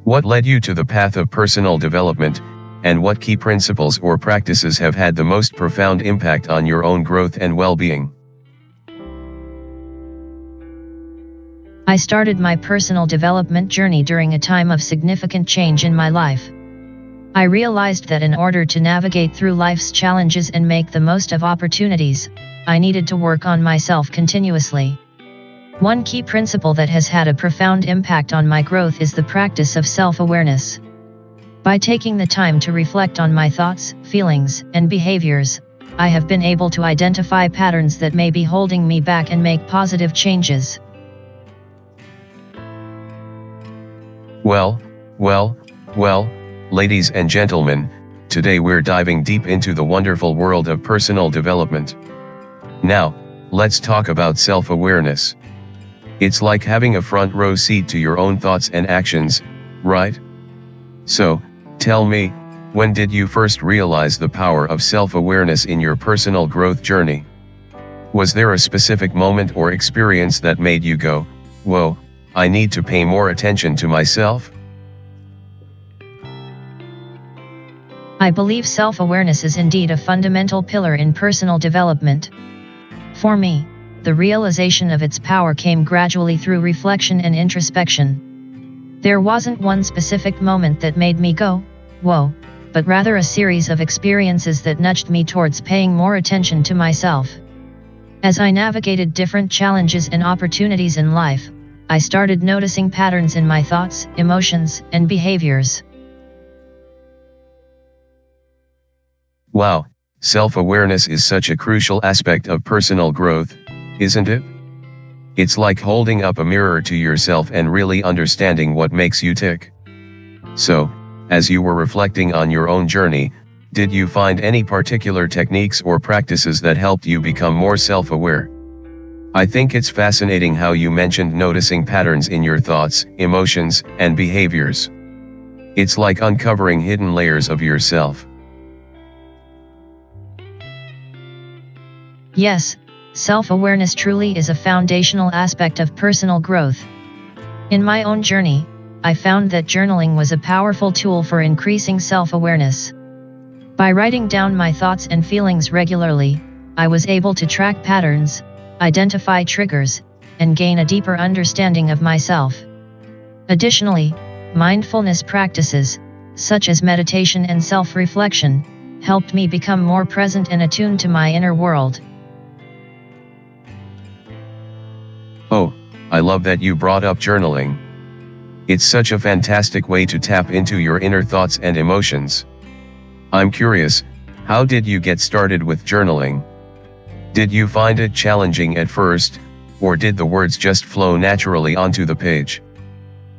What led you to the path of personal development, and what key principles or practices have had the most profound impact on your own growth and well-being? I started my personal development journey during a time of significant change in my life. I realized that in order to navigate through life's challenges and make the most of opportunities, I needed to work on myself continuously. One key principle that has had a profound impact on my growth is the practice of self-awareness. By taking the time to reflect on my thoughts, feelings, and behaviors, I have been able to identify patterns that may be holding me back and make positive changes. Well, ladies and gentlemen, today we're diving deep into the wonderful world of personal development. Now, let's talk about self-awareness. It's like having a front row seat to your own thoughts and actions, right? So, tell me, when did you first realize the power of self-awareness in your personal growth journey? Was there a specific moment or experience that made you go, "Whoa, I need to pay more attention to myself"? I believe self-awareness is indeed a fundamental pillar in personal development. For me, the realization of its power came gradually through reflection and introspection. There wasn't one specific moment that made me go, "Whoa," but rather a series of experiences that nudged me towards paying more attention to myself. As I navigated different challenges and opportunities in life, I started noticing patterns in my thoughts, emotions, and behaviors. Wow, self-awareness is such a crucial aspect of personal growth, isn't it? It's like holding up a mirror to yourself and really understanding what makes you tick. So, as you were reflecting on your own journey, did you find any particular techniques or practices that helped you become more self-aware? I think it's fascinating how you mentioned noticing patterns in your thoughts, emotions, and behaviors. It's like uncovering hidden layers of yourself. Yes, self-awareness truly is a foundational aspect of personal growth. In my own journey, I found that journaling was a powerful tool for increasing self-awareness. By writing down my thoughts and feelings regularly, I was able to track patterns, identify triggers, and gain a deeper understanding of myself. Additionally, mindfulness practices, such as meditation and self-reflection, helped me become more present and attuned to my inner world. Oh, I love that you brought up journaling. It's such a fantastic way to tap into your inner thoughts and emotions. I'm curious, how did you get started with journaling? Did you find it challenging at first, or did the words just flow naturally onto the page?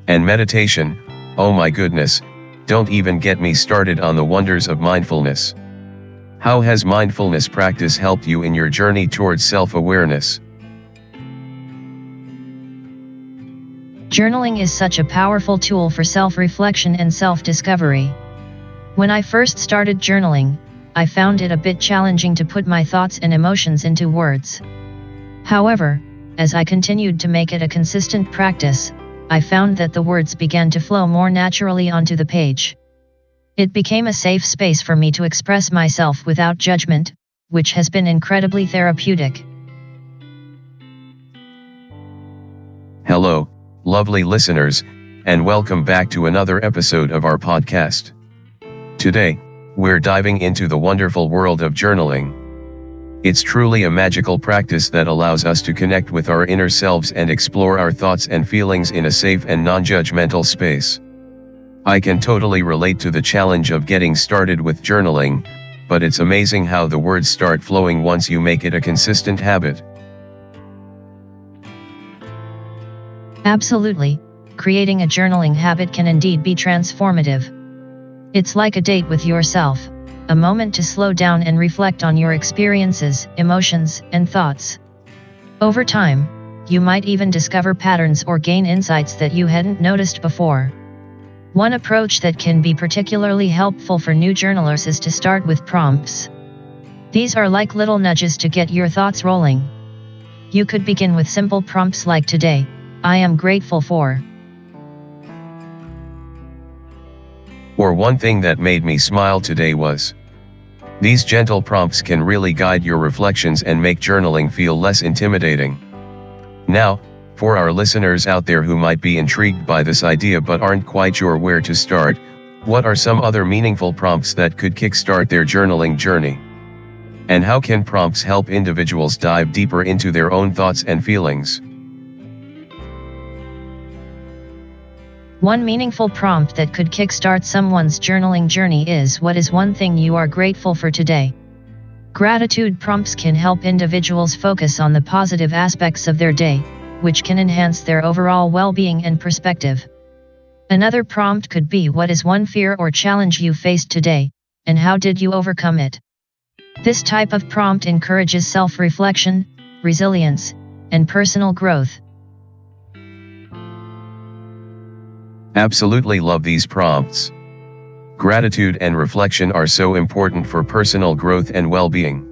And meditation, oh my goodness, don't even get me started on the wonders of mindfulness. How has mindfulness practice helped you in your journey towards self-awareness? Journaling is such a powerful tool for self-reflection and self-discovery. When I first started journaling, I found it a bit challenging to put my thoughts and emotions into words. However, as I continued to make it a consistent practice, I found that the words began to flow more naturally onto the page. It became a safe space for me to express myself without judgment, which has been incredibly therapeutic. Hello, lovely listeners, and welcome back to another episode of our podcast. Today, we're diving into the wonderful world of journaling. It's truly a magical practice that allows us to connect with our inner selves and explore our thoughts and feelings in a safe and non-judgmental space. I can totally relate to the challenge of getting started with journaling, but it's amazing how the words start flowing once you make it a consistent habit. Absolutely, creating a journaling habit can indeed be transformative. It's like a date with yourself, a moment to slow down and reflect on your experiences, emotions, and thoughts. Over time, you might even discover patterns or gain insights that you hadn't noticed before. One approach that can be particularly helpful for new journalers is to start with prompts. These are like little nudges to get your thoughts rolling. You could begin with simple prompts like "Today, I am grateful for." Or one thing that made me smile today was. These gentle prompts can really guide your reflections and make journaling feel less intimidating. Now, for our listeners out there who might be intrigued by this idea but aren't quite sure where to start, what are some other meaningful prompts that could kickstart their journaling journey? And how can prompts help individuals dive deeper into their own thoughts and feelings? One meaningful prompt that could kickstart someone's journaling journey is, what is one thing you are grateful for today? Gratitude prompts can help individuals focus on the positive aspects of their day, which can enhance their overall well-being and perspective. Another prompt could be, what is one fear or challenge you faced today, and how did you overcome it? This type of prompt encourages self-reflection, resilience, and personal growth. Absolutely love these prompts. Gratitude and reflection are so important for personal growth and well-being.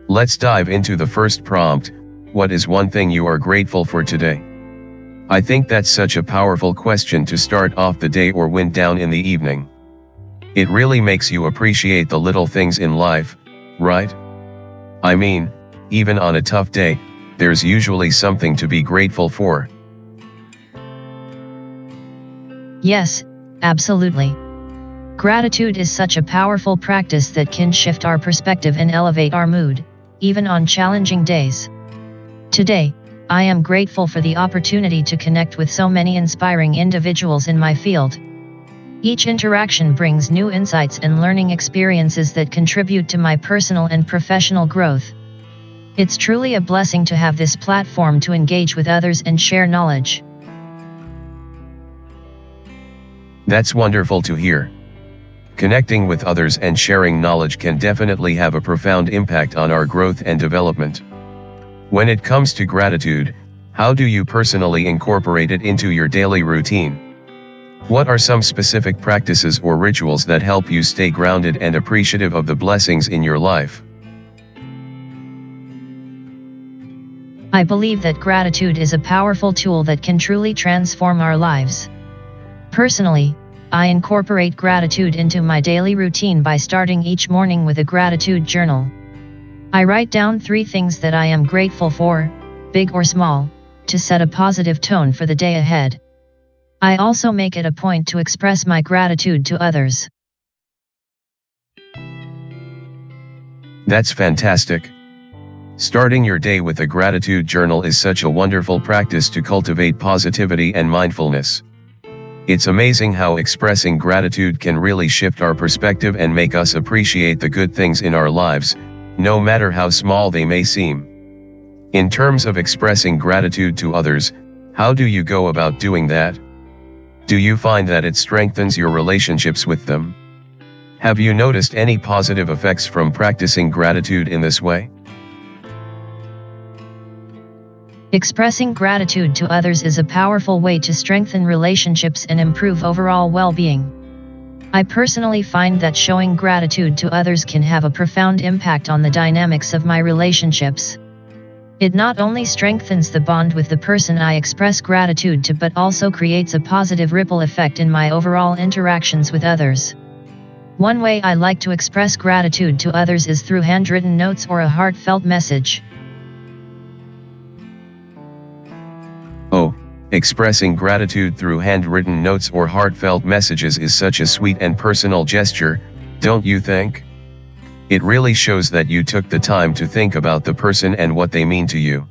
Let's dive into the first prompt. What is one thing you are grateful for today? I think that's such a powerful question to start off the day or wind down in the evening. It really makes you appreciate the little things in life, right? I mean, even on a tough day, there's usually something to be grateful for. Yes, absolutely. Gratitude is such a powerful practice that can shift our perspective and elevate our mood, even on challenging days. Today, I am grateful for the opportunity to connect with so many inspiring individuals in my field. Each interaction brings new insights and learning experiences that contribute to my personal and professional growth. It's truly a blessing to have this platform to engage with others and share knowledge. That's wonderful to hear. Connecting with others and sharing knowledge can definitely have a profound impact on our growth and development. When it comes to gratitude, how do you personally incorporate it into your daily routine? What are some specific practices or rituals that help you stay grounded and appreciative of the blessings in your life? I believe that gratitude is a powerful tool that can truly transform our lives. Personally, I incorporate gratitude into my daily routine by starting each morning with a gratitude journal. I write down 3 things that I am grateful for, big or small, to set a positive tone for the day ahead. I also make it a point to express my gratitude to others. That's fantastic. Starting your day with a gratitude journal is such a wonderful practice to cultivate positivity and mindfulness. It's amazing how expressing gratitude can really shift our perspective and make us appreciate the good things in our lives, no matter how small they may seem. In terms of expressing gratitude to others, how do you go about doing that? Do you find that it strengthens your relationships with them? Have you noticed any positive effects from practicing gratitude in this way? Expressing gratitude to others is a powerful way to strengthen relationships and improve overall well-being. I personally find that showing gratitude to others can have a profound impact on the dynamics of my relationships. It not only strengthens the bond with the person I express gratitude to, but also creates a positive ripple effect in my overall interactions with others. One way I like to express gratitude to others is through handwritten notes or a heartfelt message. Oh, expressing gratitude through handwritten notes or heartfelt messages is such a sweet and personal gesture, don't you think? It really shows that you took the time to think about the person and what they mean to you.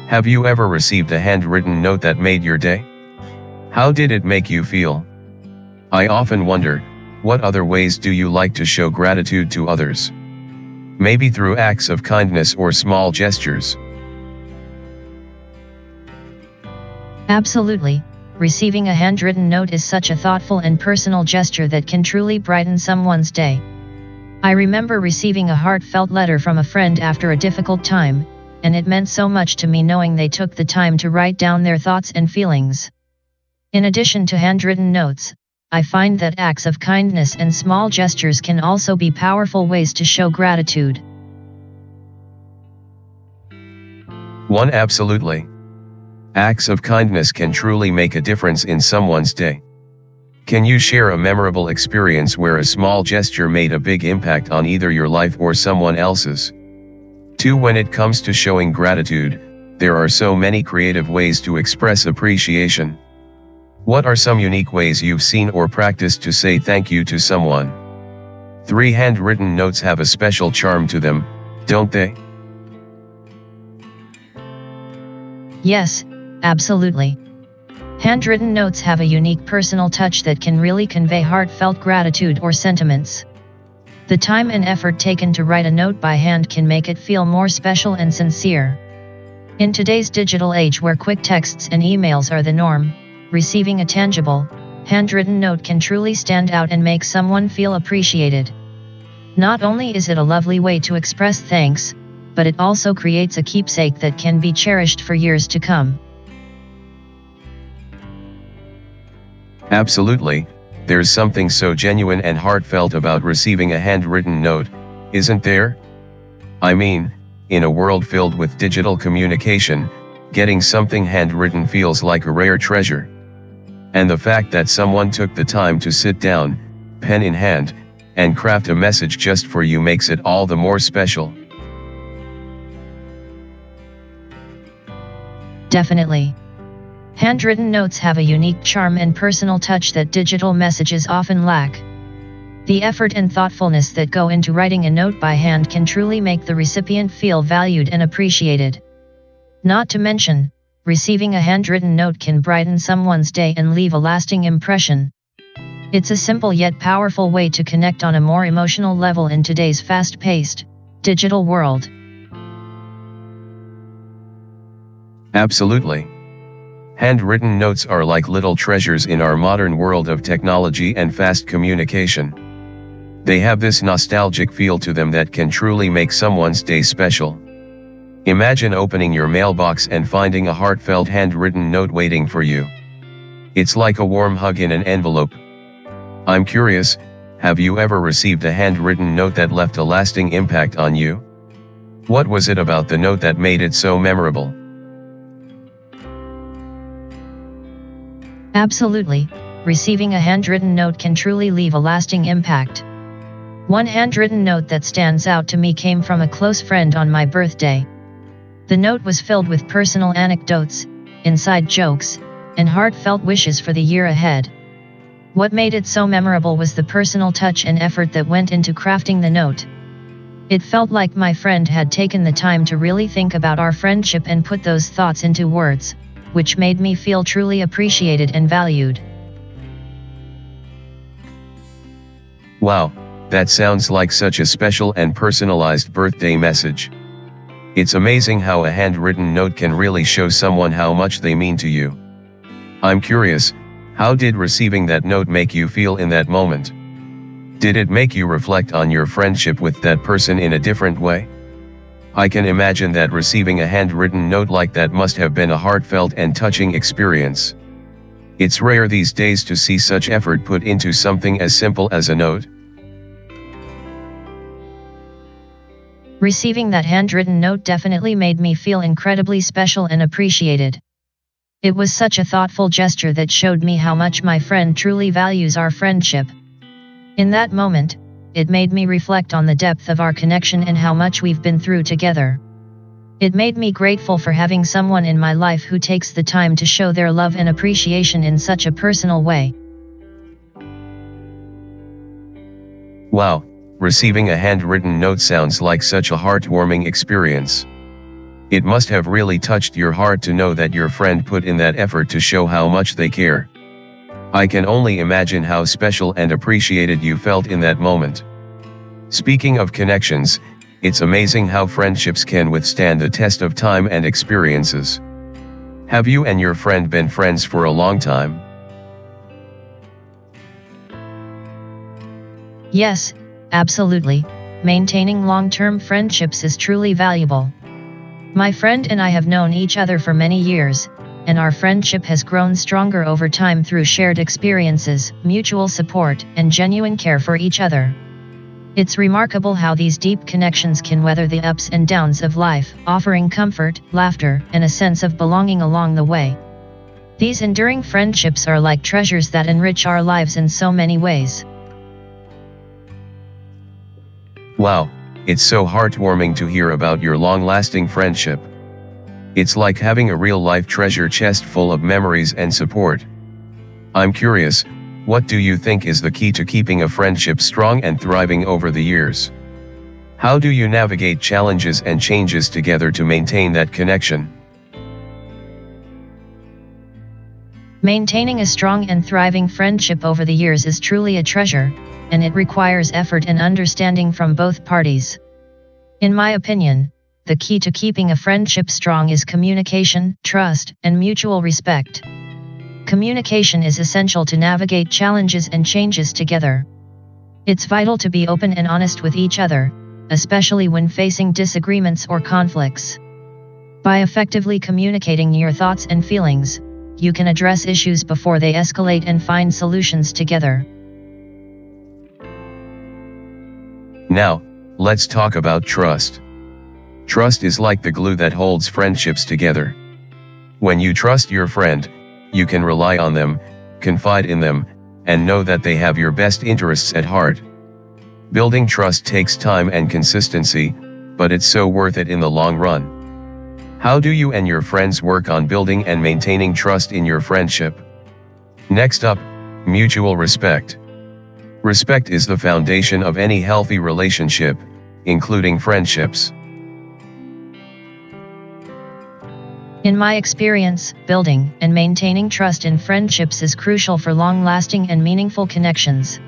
Have you ever received a handwritten note that made your day? How did it make you feel? I often wonder, what other ways do you like to show gratitude to others? Maybe through acts of kindness or small gestures. Absolutely, receiving a handwritten note is such a thoughtful and personal gesture that can truly brighten someone's day. I remember receiving a heartfelt letter from a friend after a difficult time, and it meant so much to me knowing they took the time to write down their thoughts and feelings. In addition to handwritten notes, I find that acts of kindness and small gestures can also be powerful ways to show gratitude. Absolutely. Acts of kindness can truly make a difference in someone's day. Can you share a memorable experience where a small gesture made a big impact on either your life or someone else's? 2. When it comes to showing gratitude, there are so many creative ways to express appreciation. What are some unique ways you've seen or practiced to say thank you to someone? 3. Handwritten notes have a special charm to them, don't they? Yes, absolutely. Handwritten notes have a unique personal touch that can really convey heartfelt gratitude or sentiments. The time and effort taken to write a note by hand can make it feel more special and sincere. In today's digital age where quick texts and emails are the norm, receiving a tangible, handwritten note can truly stand out and make someone feel appreciated. Not only is it a lovely way to express thanks, but it also creates a keepsake that can be cherished for years to come. Absolutely, there's something so genuine and heartfelt about receiving a handwritten note, isn't there? I mean, in a world filled with digital communication, getting something handwritten feels like a rare treasure. And the fact that someone took the time to sit down, pen in hand, and craft a message just for you makes it all the more special. Definitely. Handwritten notes have a unique charm and personal touch that digital messages often lack. The effort and thoughtfulness that go into writing a note by hand can truly make the recipient feel valued and appreciated. Not to mention, receiving a handwritten note can brighten someone's day and leave a lasting impression. It's a simple yet powerful way to connect on a more emotional level in today's fast-paced, digital world. Absolutely. Handwritten notes are like little treasures in our modern world of technology and fast communication. They have this nostalgic feel to them that can truly make someone's day special. Imagine opening your mailbox and finding a heartfelt handwritten note waiting for you. It's like a warm hug in an envelope. I'm curious, have you ever received a handwritten note that left a lasting impact on you? What was it about the note that made it so memorable? Absolutely, receiving a handwritten note can truly leave a lasting impact. One handwritten note that stands out to me came from a close friend on my birthday. The note was filled with personal anecdotes, inside jokes, and heartfelt wishes for the year ahead. What made it so memorable was the personal touch and effort that went into crafting the note. It felt like my friend had taken the time to really think about our friendship and put those thoughts into words, which made me feel truly appreciated and valued. Wow, that sounds like such a special and personalized birthday message. It's amazing how a handwritten note can really show someone how much they mean to you. I'm curious, how did receiving that note make you feel in that moment? Did it make you reflect on your friendship with that person in a different way? I can imagine that receiving a handwritten note like that must have been a heartfelt and touching experience. It's rare these days to see such effort put into something as simple as a note. Receiving that handwritten note definitely made me feel incredibly special and appreciated. It was such a thoughtful gesture that showed me how much my friend truly values our friendship. In that moment, it made me reflect on the depth of our connection and how much we've been through together. It made me grateful for having someone in my life who takes the time to show their love and appreciation in such a personal way. Wow, receiving a handwritten note sounds like such a heartwarming experience. It must have really touched your heart to know that your friend put in that effort to show how much they care. I can only imagine how special and appreciated you felt in that moment. Speaking of connections, it's amazing how friendships can withstand the test of time and experiences. Have you and your friend been friends for a long time? Yes, absolutely. Maintaining long-term friendships is truly valuable. My friend and I have known each other for many years, and our friendship has grown stronger over time through shared experiences, mutual support, and genuine care for each other. It's remarkable how these deep connections can weather the ups and downs of life, offering comfort, laughter, and a sense of belonging along the way. These enduring friendships are like treasures that enrich our lives in so many ways. Wow, it's so heartwarming to hear about your long-lasting friendship. It's like having a real-life treasure chest full of memories and support. I'm curious, what do you think is the key to keeping a friendship strong and thriving over the years? How do you navigate challenges and changes together to maintain that connection? Maintaining a strong and thriving friendship over the years is truly a treasure, and it requires effort and understanding from both parties. In my opinion, the key to keeping a friendship strong is communication, trust, and mutual respect. Communication is essential to navigate challenges and changes together. It's vital to be open and honest with each other, especially when facing disagreements or conflicts. By effectively communicating your thoughts and feelings, you can address issues before they escalate and find solutions together. Now, let's talk about trust. Trust is like the glue that holds friendships together. When you trust your friend, you can rely on them, confide in them, and know that they have your best interests at heart. Building trust takes time and consistency, but it's so worth it in the long run. How do you and your friends work on building and maintaining trust in your friendship? Next up, mutual respect. Respect is the foundation of any healthy relationship, including friendships. In my experience, building and maintaining trust in friendships is crucial for long-lasting and meaningful connections.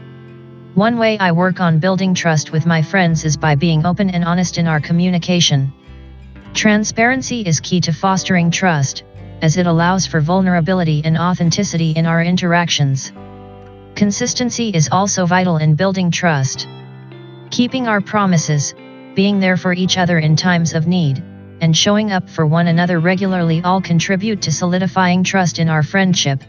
One way I work on building trust with my friends is by being open and honest in our communication. Transparency is key to fostering trust, as it allows for vulnerability and authenticity in our interactions. Consistency is also vital in building trust. Keeping our promises, being there for each other in times of need, and showing up for one another regularly all contribute to solidifying trust in our friendship.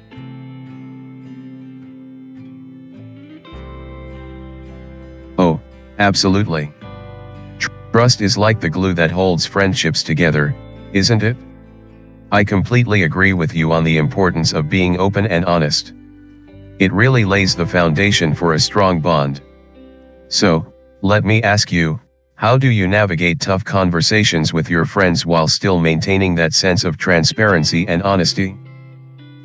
Oh, absolutely. Trust is like the glue that holds friendships together, isn't it? I completely agree with you on the importance of being open and honest. It really lays the foundation for a strong bond. So, let me ask you, how do you navigate tough conversations with your friends while still maintaining that sense of transparency and honesty?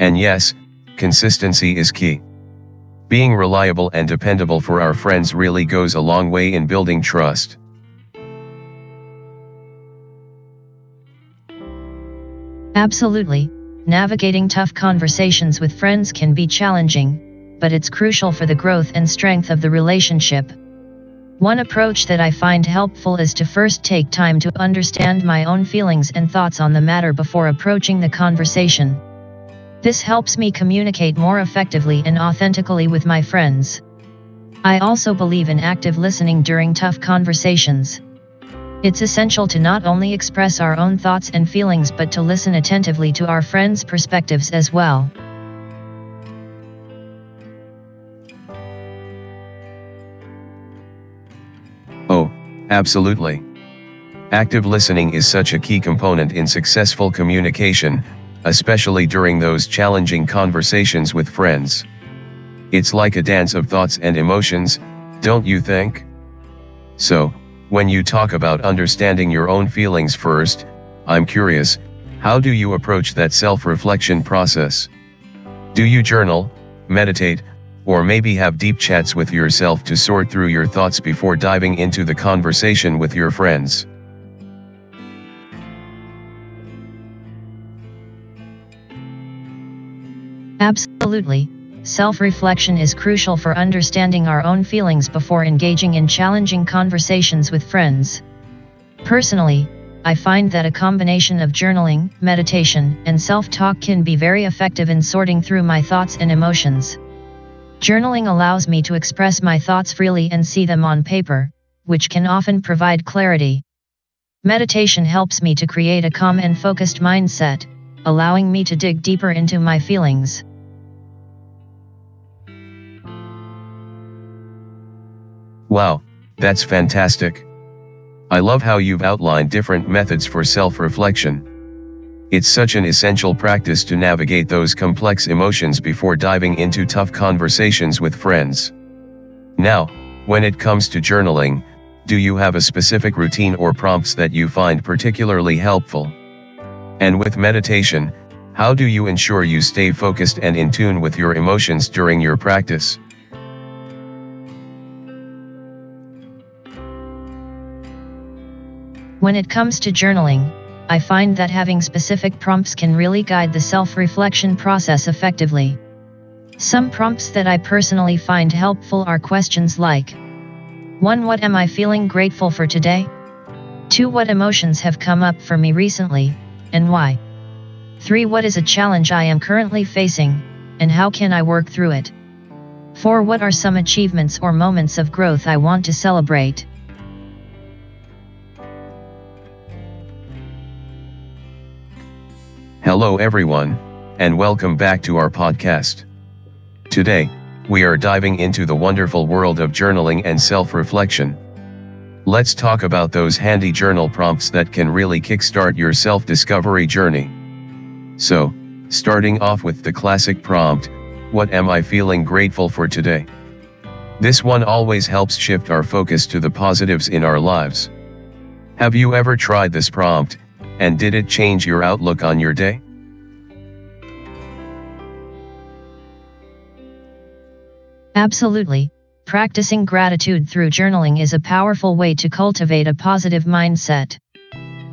And yes, consistency is key. Being reliable and dependable for our friends really goes a long way in building trust. Absolutely, navigating tough conversations with friends can be challenging, but it's crucial for the growth and strength of the relationship. One approach that I find helpful is to first take time to understand my own feelings and thoughts on the matter before approaching the conversation. This helps me communicate more effectively and authentically with my friends. I also believe in active listening during tough conversations. It's essential to not only express our own thoughts and feelings but to listen attentively to our friends' perspectives as well. Oh, absolutely. Active listening is such a key component in successful communication, especially during those challenging conversations with friends. It's like a dance of thoughts and emotions, don't you think? So, when you talk about understanding your own feelings first, I'm curious, how do you approach that self-reflection process? Do you journal, meditate, or maybe have deep chats with yourself to sort through your thoughts before diving into the conversation with your friends? Absolutely. Self-reflection is crucial for understanding our own feelings before engaging in challenging conversations with friends. Personally, I find that a combination of journaling, meditation, and self-talk can be very effective in sorting through my thoughts and emotions. Journaling allows me to express my thoughts freely and see them on paper, which can often provide clarity. Meditation helps me to create a calm and focused mindset, allowing me to dig deeper into my feelings. Wow, that's fantastic. I love how you've outlined different methods for self-reflection. It's such an essential practice to navigate those complex emotions before diving into tough conversations with friends. Now, when it comes to journaling, do you have a specific routine or prompts that you find particularly helpful? And with meditation, how do you ensure you stay focused and in tune with your emotions during your practice? When it comes to journaling, I find that having specific prompts can really guide the self-reflection process effectively. Some prompts that I personally find helpful are questions like: 1. What am I feeling grateful for today? 2. What emotions have come up for me recently, and why? 3. What is a challenge I am currently facing, and how can I work through it? 4. What are some achievements or moments of growth I want to celebrate? Hello everyone, and welcome back to our podcast. Today, we are diving into the wonderful world of journaling and self-reflection. Let's talk about those handy journal prompts that can really kickstart your self-discovery journey. So, starting off with the classic prompt, what am I feeling grateful for today? This one always helps shift our focus to the positives in our lives. Have you ever tried this prompt, and did it change your outlook on your day? Absolutely. Practicing gratitude through journaling is a powerful way to cultivate a positive mindset.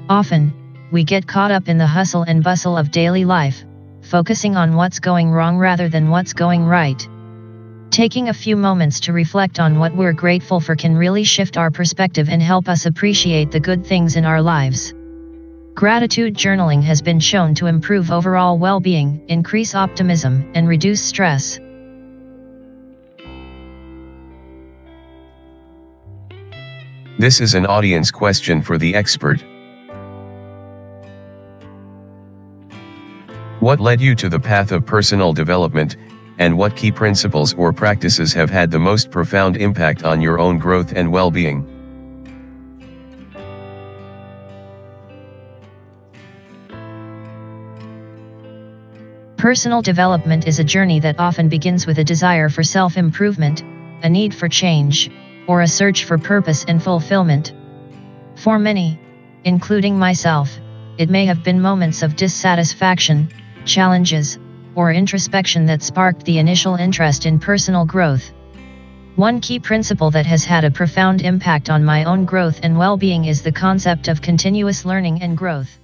Often, we get caught up in the hustle and bustle of daily life, focusing on what's going wrong rather than what's going right. Taking a few moments to reflect on what we're grateful for can really shift our perspective and help us appreciate the good things in our lives. Gratitude journaling has been shown to improve overall well-being, increase optimism, and reduce stress. This is an audience question for the expert. What led you to the path of personal development, and what key principles or practices have had the most profound impact on your own growth and well-being? Personal development is a journey that often begins with a desire for self-improvement, a need for change, or a search for purpose and fulfillment. For many, including myself, it may have been moments of dissatisfaction, challenges, or introspection that sparked the initial interest in personal growth. One key principle that has had a profound impact on my own growth and well-being is the concept of continuous learning and growth.